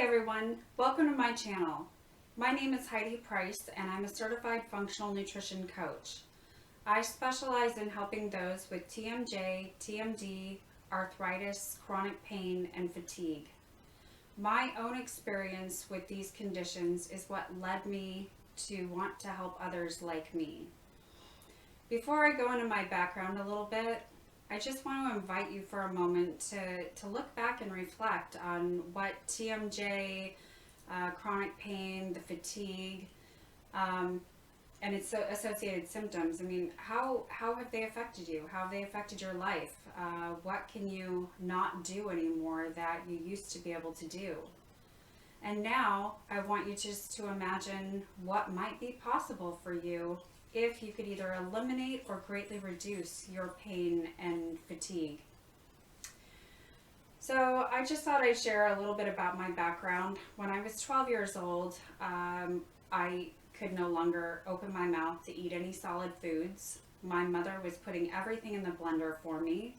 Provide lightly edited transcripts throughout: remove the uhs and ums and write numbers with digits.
Hi everyone, welcome to my channel. My name is Heidi Price and I'm a certified functional nutrition coach. I specialize in helping those with TMJ, TMD, arthritis, chronic pain, and fatigue. My own experience with these conditions is what led me to want to help others like me. Before I go into my background a little bit, I just want to invite you for a moment to look back and reflect on what TMJ, chronic pain, the fatigue, and its associated symptoms. I mean, how have they affected you? How have they affected your life? What can you not do anymore that you used to be able to do? And now I want you just to imagine what might be possible for you if you could either eliminate or greatly reduce your pain and fatigue. So I just thought I'd share a little bit about my background. When I was 12 years old, I could no longer open my mouth to eat any solid foods. My mother was putting everything in the blender for me.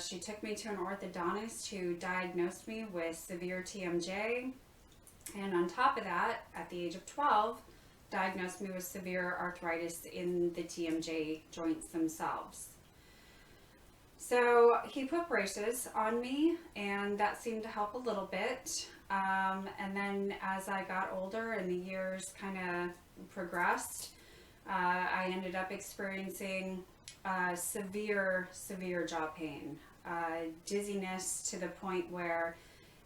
She took me to an orthodontist who diagnosed me with severe TMJ. And on top of that, at the age of 12, diagnosed me with severe arthritis in the TMJ joints themselves. So he put braces on me and that seemed to help a little bit. And then as I got older and the years kind of progressed, I ended up experiencing severe jaw pain, dizziness to the point where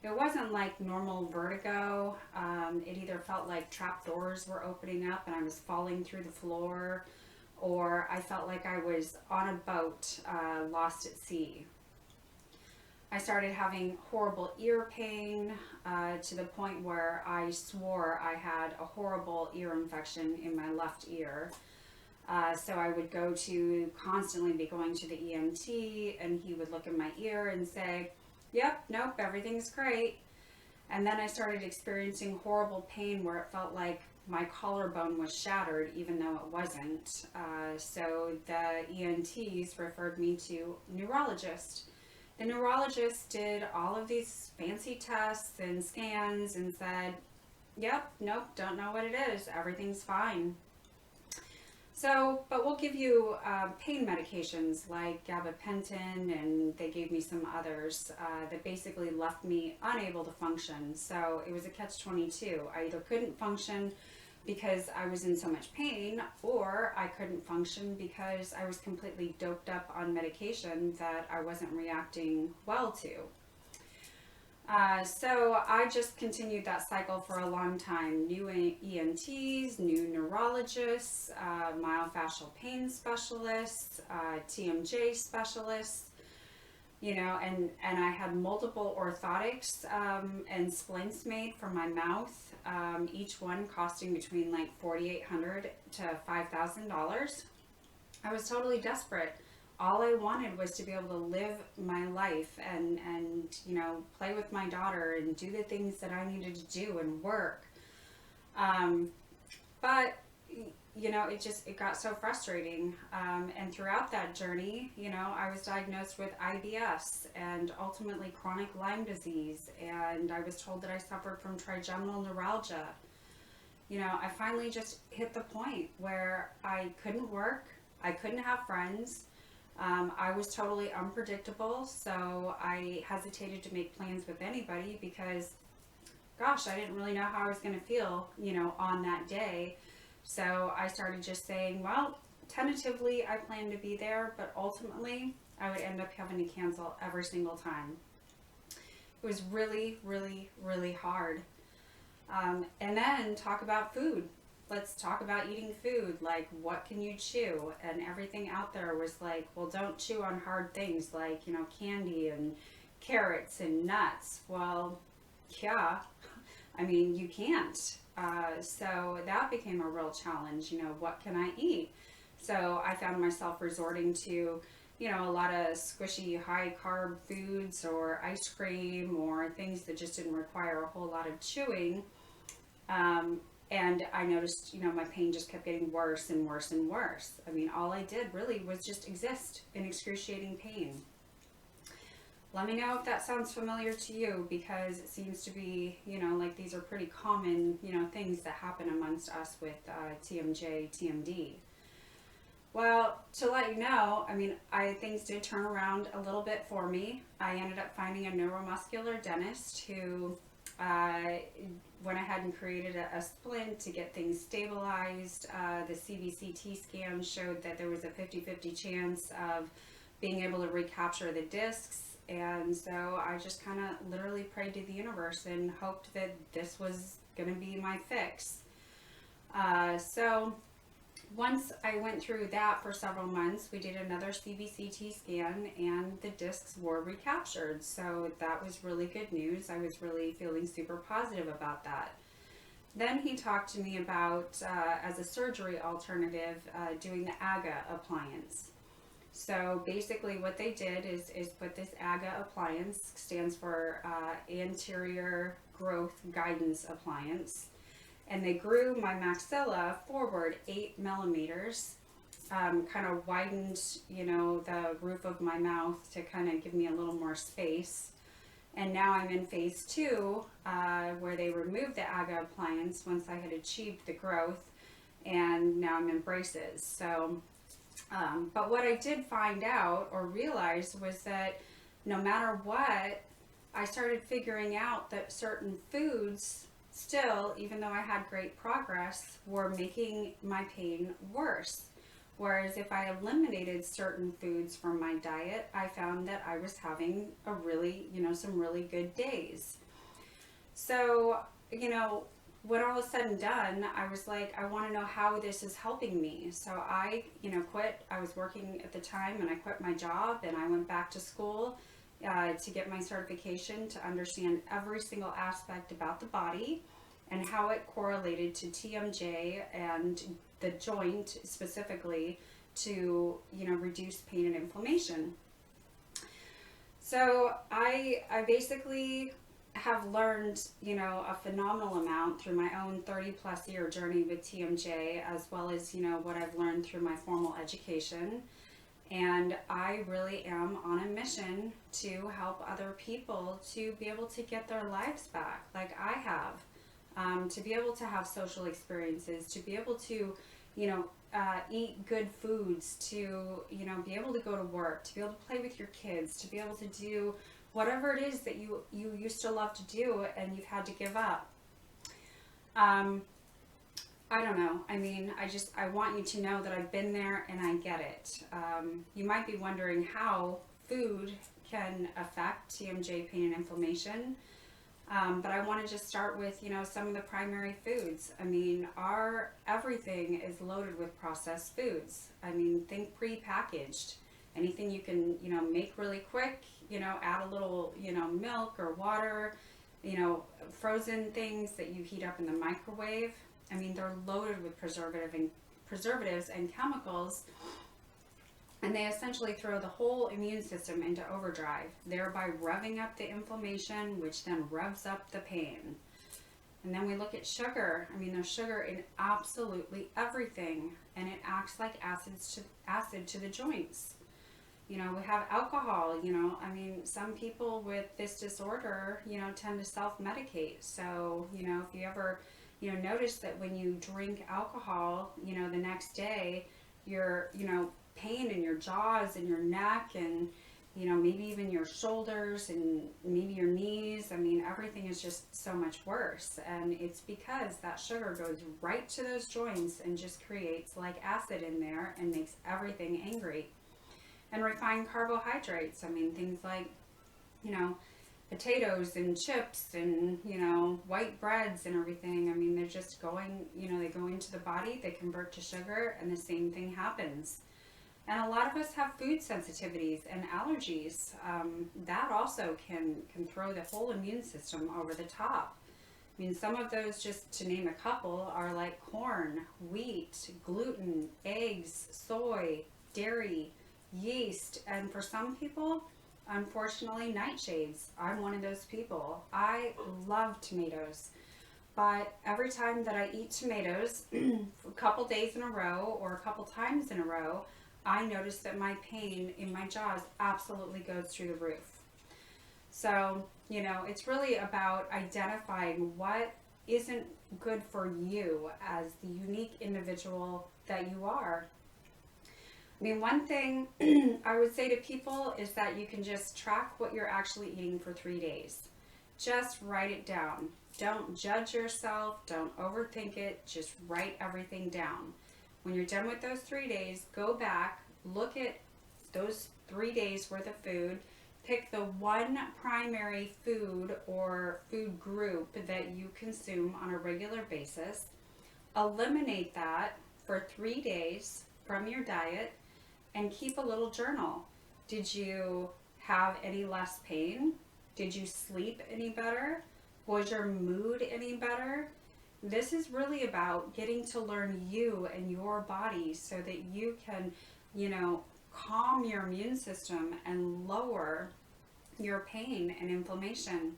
it wasn't like normal vertigo. It either felt like trap doors were opening up and I was falling through the floor, or I felt like I was on a boat lost at sea. I started having horrible ear pain to the point where I swore I had a horrible ear infection in my left ear. So I would constantly be going to the ENT, and he would look at my ear and say, "Yep, nope, everything's great." And then I started experiencing horrible pain where it felt like my collarbone was shattered, even though it wasn't. So the ENTs referred me to a neurologist. The neurologist did all of these fancy tests and scans and said, "Yep, nope, don't know what it is. Everything's fine." So, but we'll give you pain medications like gabapentin, and they gave me some others that basically left me unable to function. So it was a catch-22. I either couldn't function because I was in so much pain, or I couldn't function because I was completely doped up on medication that I wasn't reacting well to. So I just continued that cycle for a long time. New ENTs, new neurologists, myofascial pain specialists, TMJ specialists, and I had multiple orthotics and splints made for my mouth, each one costing between like $4,800 to $5,000. I was totally desperate. All I wanted was to be able to live my life and play with my daughter and do the things that I needed to do and work. But it got so frustrating. And throughout that journey, I was diagnosed with IBS and ultimately chronic Lyme disease. And I was told that I suffered from trigeminal neuralgia. I finally just hit the point where I couldn't work. I couldn't have friends. I was totally unpredictable, so I hesitated to make plans with anybody because, gosh, I didn't really know how I was going to feel, on that day. So I started just saying, well, tentatively I plan to be there, but ultimately I would end up having to cancel every single time. It was really, really, really hard. And then talk about food. Let's talk about eating food. Like, what can you chew? And everything out there was like, well, don't chew on hard things like, candy and carrots and nuts. Well, yeah, I mean, you can't. So that became a real challenge. What can I eat? So I found myself resorting to, a lot of squishy, high carb foods or ice cream or things that just didn't require a whole lot of chewing. And I noticed, my pain just kept getting worse and worse and worse. I mean, all I did really was just exist in excruciating pain. Let me know if that sounds familiar to you, because it seems to be, like these are pretty common, things that happen amongst us with TMJ, TMD. Well, to let you know, things did turn around a little bit for me. I ended up finding a neuromuscular dentist who went ahead and created a splint to get things stabilized. The CBCT scan showed that there was a 50-50 chance of being able to recapture the discs. And so I just kind of literally prayed to the universe and hoped that this was going to be my fix. So once I went through that for several months, we did another CBCT scan and the discs were recaptured. So that was really good news. I was really feeling super positive about that. Then he talked to me about, as a surgery alternative, doing the AGA appliance. So basically what they did is put this AGA appliance, stands for Anterior Growth Guidance Appliance, and they grew my maxilla forward 8 millimeters, kind of widened, the roof of my mouth to kind of give me a little more space. And now I'm in phase 2, where they removed the AGA appliance once I had achieved the growth, and now I'm in braces. So, but what I did find out or realize was that no matter what, I started figuring out that certain foods still, even though I had great progress, were making my pain worse. Whereas if I eliminated certain foods from my diet, I found that I was having a really, some really good days. So, when all was said and done, I was like, I want to know how this is helping me. So I, quit. I was working at the time and I quit my job and I went back to school to get my certification to understand every single aspect about the body and how it correlated to TMJ and the joint specifically to, reduce pain and inflammation. So I basically have learned, a phenomenal amount through my own 30+ year journey with TMJ, as well as, what I've learned through my formal education. And I really am on a mission to help other people to be able to get their lives back like I have, to be able to have social experiences, to be able to, eat good foods, to, be able to go to work, to be able to play with your kids, to be able to do whatever it is that you used to love to do and you've had to give up. I don't know. I want you to know that I've been there and I get it. You might be wondering how food can affect TMJ, pain and inflammation. But I want to just start with, some of the primary foods. Everything is loaded with processed foods. Think pre-packaged. Anything you can, make really quick, add a little, milk or water, frozen things that you heat up in the microwave. They're loaded with preservatives and chemicals, and they essentially throw the whole immune system into overdrive, thereby revving up the inflammation, which then revs up the pain. And then we look at sugar. There's sugar in absolutely everything, and it acts like acid to the joints. We have alcohol, some people with this disorder, tend to self-medicate. So, if you ever, notice that when you drink alcohol, the next day, your, pain in your jaws and your neck and, maybe even your shoulders and maybe your knees, everything is just so much worse. And it's because that sugar goes right to those joints and just creates like acid in there and makes everything angry. And refined carbohydrates, things like, potatoes and chips and, white breads and everything. They're just going, they go into the body, they convert to sugar, and the same thing happens. And a lot of us have food sensitivities and allergies. That also can throw the whole immune system over the top. Some of those, just to name a couple, are like corn, wheat, gluten, eggs, soy, dairy, yeast, and for some people, unfortunately, nightshades. I'm one of those people. I love tomatoes, but every time that I eat tomatoes, a couple days in a row or a couple times in a row, I notice that my pain in my jaws absolutely goes through the roof. So, you know, it's really about identifying what isn't good for you as the unique individual that you are. I mean, one thing I would say to people is that you can just track what you're actually eating for 3 days. Just write it down. Don't judge yourself. Don't overthink it. Just write everything down. When you're done with those 3 days, go back, look at those 3 days worth of food, pick the one primary food or food group that you consume on a regular basis, eliminate that for 3 days from your diet, and keep a little journal. Did you have any less pain? Did you sleep any better? Was your mood any better? This is really about getting to learn you and your body so that you can, you know, calm your immune system and lower your pain and inflammation.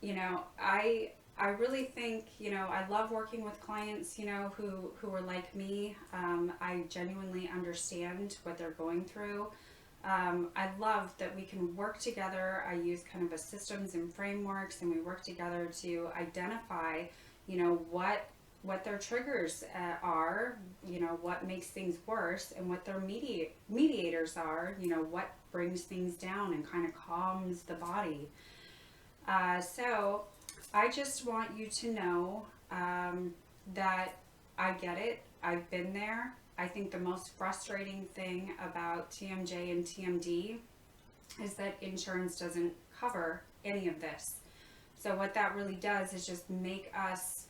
You know, I really think, you know, I love working with clients, you know, who are like me. I genuinely understand what they're going through. I love that we can work together. I use kind of a systems and frameworks, and we work together to identify, you know, what their triggers are, you know, what makes things worse, and what their mediators are, you know, what brings things down and kind of calms the body. So I just want you to know that I get it. I've been there. I think the most frustrating thing about TMJ and TMD is that insurance doesn't cover any of this. So what that really does is just make us,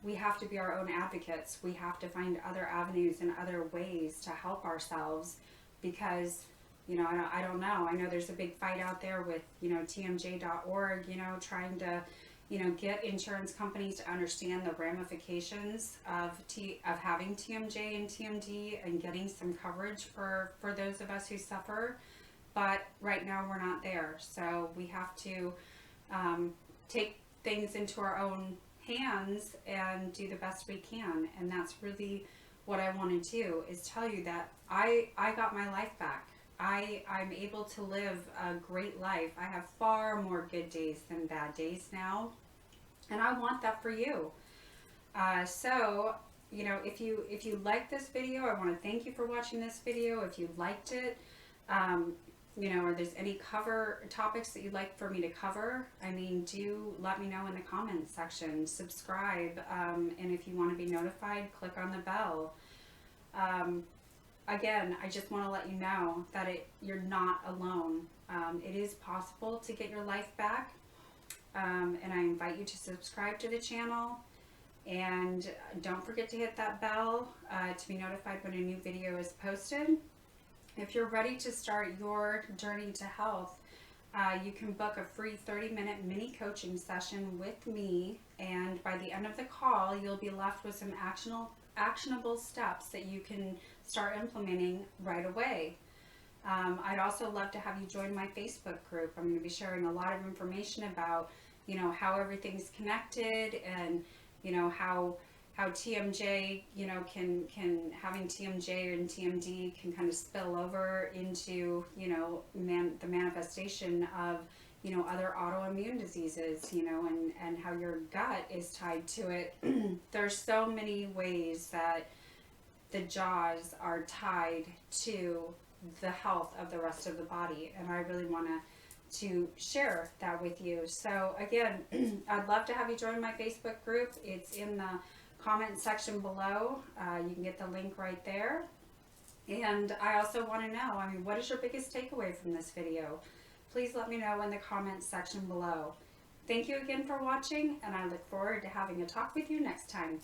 we have to be our own advocates. We have to find other avenues and other ways to help ourselves because, you know, I don't know. I know there's a big fight out there with, you know, TMJ.org, you know, trying to, you know, get insurance companies to understand the ramifications of having TMJ and TMD and getting some coverage for those of us who suffer. But right now we're not there. So we have to take things into our own hands and do the best we can. And that's really what I want to do, is tell you that I got my life back. I'm able to live a great life. I have far more good days than bad days now, and I want that for you. So, you know, if you like this video, I want to thank you for watching this video. If you liked it, you know, or there's any cover topics that you'd like for me to cover, I mean, do let me know in the comments section. Subscribe, and if you want to be notified, click on the bell. Again, I just want to let you know that you're not alone. It is possible to get your life back, and I invite you to subscribe to the channel, and don't forget to hit that bell to be notified when a new video is posted. If you're ready to start your journey to health, you can book a free 30-minute mini coaching session with me, and by the end of the call, you'll be left with some actionable steps that you can start implementing right away. I'd also love to have you join my Facebook group. I'm going to be sharing a lot of information about, you know, how everything's connected, and, you know, how TMJ, you know, can having TMJ and TMD can kind of spill over into, you know, the manifestation of, you know, other autoimmune diseases, you know, and how your gut is tied to it. There's so many ways that the jaws are tied to the health of the rest of the body, and I really want to share that with you. So again, I'd love to have you join my Facebook group. It's in the comment section below. You can get the link right there. And I also want to know, I mean, what is your biggest takeaway from this video? Please let me know in the comments section below. Thank you again for watching, and I look forward to having a talk with you next time.